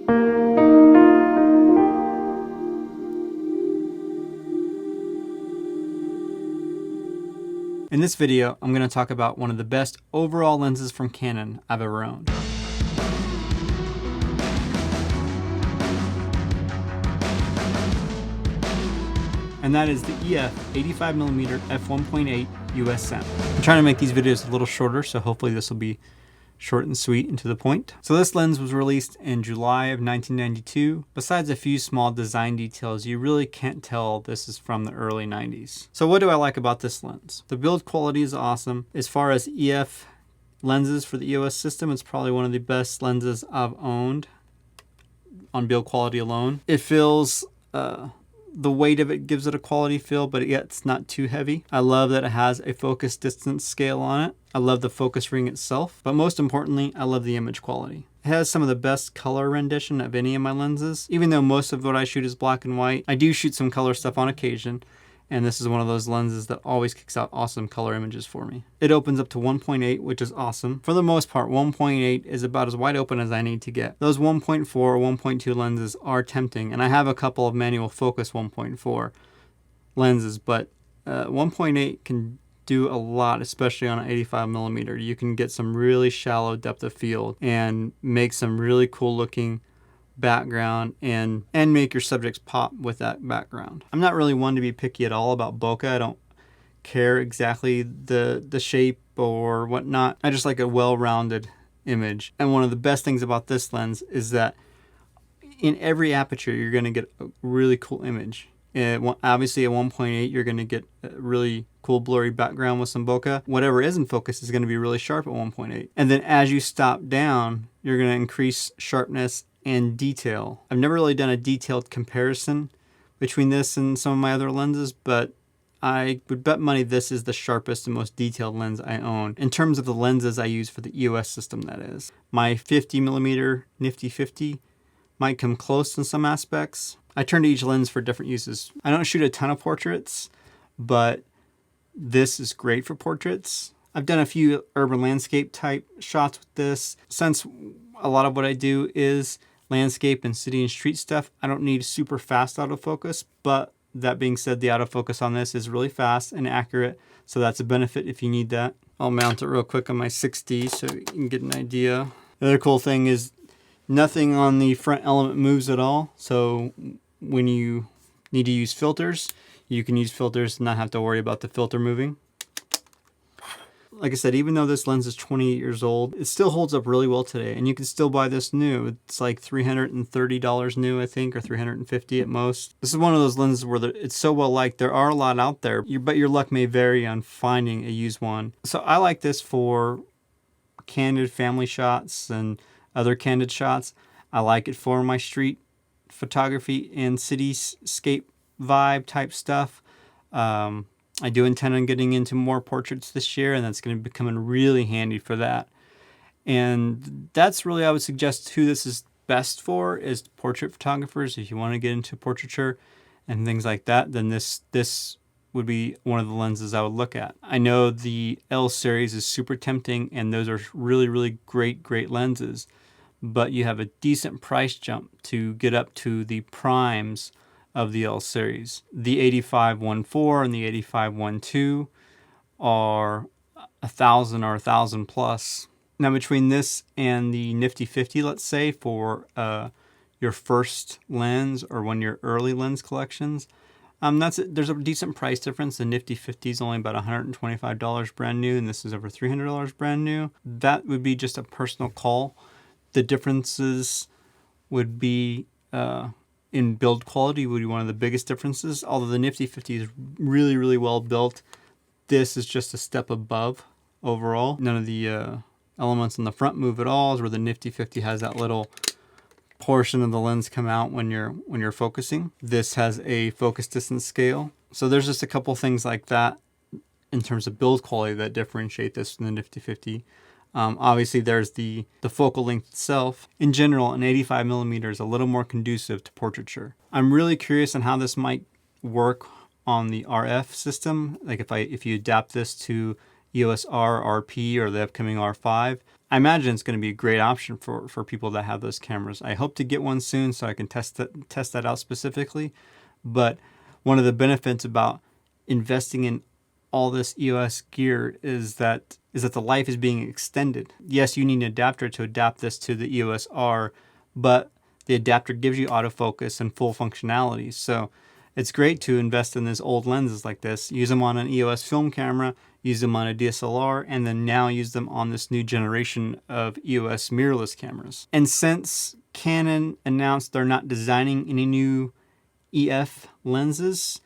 In this video, I'm going to talk about one of the best overall lenses from Canon I've ever owned. And that is the EF 85mm f1.8 USM. I'm trying to make these videos a little shorter, so hopefully this will be short and sweet and to the point. So this lens was released in July of 1992. Besides a few small design details, you really can't tell this is from the early 90s. So what do I like about this lens? The build quality is awesome. As far as EF lenses for the EOS system, it's probably one of the best lenses I've owned on build quality alone. It feels, the weight of it gives it a quality feel, but yet it's not too heavy. I love that it has a focus distance scale on it. I love the focus ring itself, but most importantly, I love the image quality. It has some of the best color rendition of any of my lenses. Even though most of what I shoot is black and white, I do shoot some color stuff on occasion, and this is one of those lenses that always kicks out awesome color images for me. It opens up to 1.8, which is awesome. For the most part, 1.8 is about as wide open as I need to get. Those 1.4 or 1.2 lenses are tempting, and I have a couple of manual focus 1.4 lenses, but 1.8 can do a lot, especially on an 85mm. You can get some really shallow depth of field and make some really cool looking background and make your subjects pop with that background. I'm not really one to be picky at all about bokeh. I don't care exactly the shape or whatnot. I just like a well-rounded image. And one of the best things about this lens is that in every aperture you're going to get a really cool image. Obviously at 1.8 you're going to get a really cool blurry background with some bokeh. Whatever is in focus is going to be really sharp at 1.8. And then as you stop down, you're going to increase sharpness and detail. I've never really done a detailed comparison between this and some of my other lenses, but I would bet money this is the sharpest and most detailed lens I own in terms of the lenses I use for the EOS system, that is. My 50mm Nifty 50 might come close in some aspects. I turn to each lens for different uses. I don't shoot a ton of portraits, but this is great for portraits. I've done a few urban landscape type shots with this. Since a lot of what I do is landscape and city and street stuff, I don't need super fast autofocus, but that being said, the autofocus on this is really fast and accurate, so that's a benefit if you need that. I'll mount it real quick on my 6D so you can get an idea. The other cool thing is nothing on the front element moves at all, so when you need to use filters, you can use filters and not have to worry about the filter moving. Like I said, even though this lens is 28 years old, it still holds up really well today, and you can still buy this new. It's like $330 new, I think, or $350 at most. This is one of those lenses where it's so well liked. There are a lot out there, but your luck may vary on finding a used one. So I like this for candid family shots and other candid shots. I like it for my street photography and cityscape vibe type stuff. I do intend on getting into more portraits this year, and that's going to be coming really handy for that. And that's really, I would suggest, who this is best for is portrait photographers. If you want to get into portraiture and things like that, then this would be one of the lenses I would look at. I know the L series is super tempting, and those are really, really great lenses, but you have a decent price jump to get up to the primes of the L series. The 85-1.4 and the 85-1.2 are $1,000 or $1,000 plus. Now between this and the Nifty 50, let's say, for your first lens or one of your early lens collections, there's a decent price difference. The Nifty 50 is only about $125 brand new, and this is over $300 brand new. That would be just a personal call. The differences would be in build quality would be one of the biggest differences. Although the Nifty 50 is really, really well built, this is just a step above overall. None of the elements on the front move at all, is where the Nifty 50 has that little portion of the lens come out when you're focusing. This has a focus distance scale. So there's just a couple things like that in terms of build quality that differentiate this from the Nifty 50. Obviously there's the focal length itself. In general, an 85mm is a little more conducive to portraiture. I'm really curious on how this might work on the RF system. Like if you adapt this to EOS R, RP, or the upcoming R5, I imagine it's going to be a great option for people that have those cameras. I hope to get one soon so I can test that out specifically. But one of the benefits about investing in all this EOS gear is that the life is being extended. Yes, you need an adapter to adapt this to the EOS R, but the adapter gives you autofocus and full functionality. So it's great to invest in these old lenses like this, use them on an EOS film camera, use them on a DSLR, and then now use them on this new generation of EOS mirrorless cameras. And since Canon announced they're not designing any new EF lenses,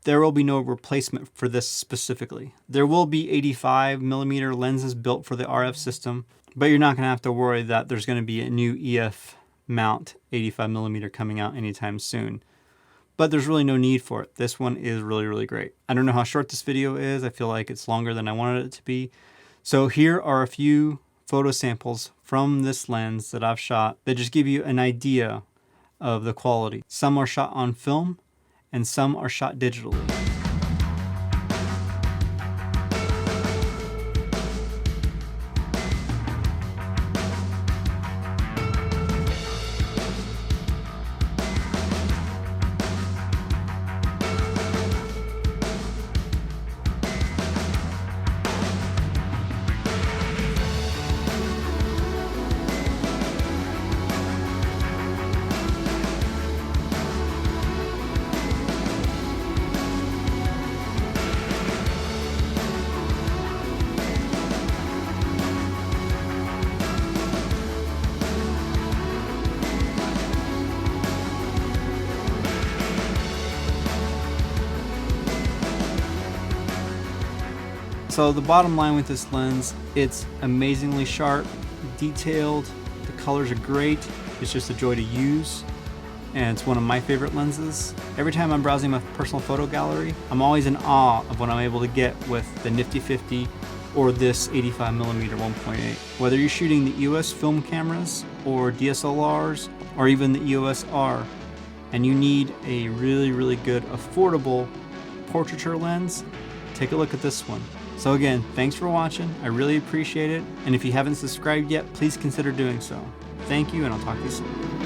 there will be no replacement for this specifically. There will be 85mm lenses built for the RF system, but you're not going to have to worry that there's going to be a new EF mount 85mm coming out anytime soon. But there's really no need for it. This one is really, really great. I don't know how short this video is. I feel like it's longer than I wanted it to be. So here are a few photo samples from this lens that I've shot that just give you an idea of the quality. Some are shot on film and some are shot digitally. So the bottom line with this lens, it's amazingly sharp, detailed, the colors are great, it's just a joy to use, and it's one of my favorite lenses. Every time I'm browsing my personal photo gallery, I'm always in awe of what I'm able to get with the Nifty 50 or this 85mm 1.8. Whether you're shooting the EOS film cameras or DSLRs or even the EOS R, and you need a really, really good, affordable portraiture lens, take a look at this one. So again, thanks for watching. I really appreciate it. And if you haven't subscribed yet, please consider doing so. Thank you, and I'll talk to you soon.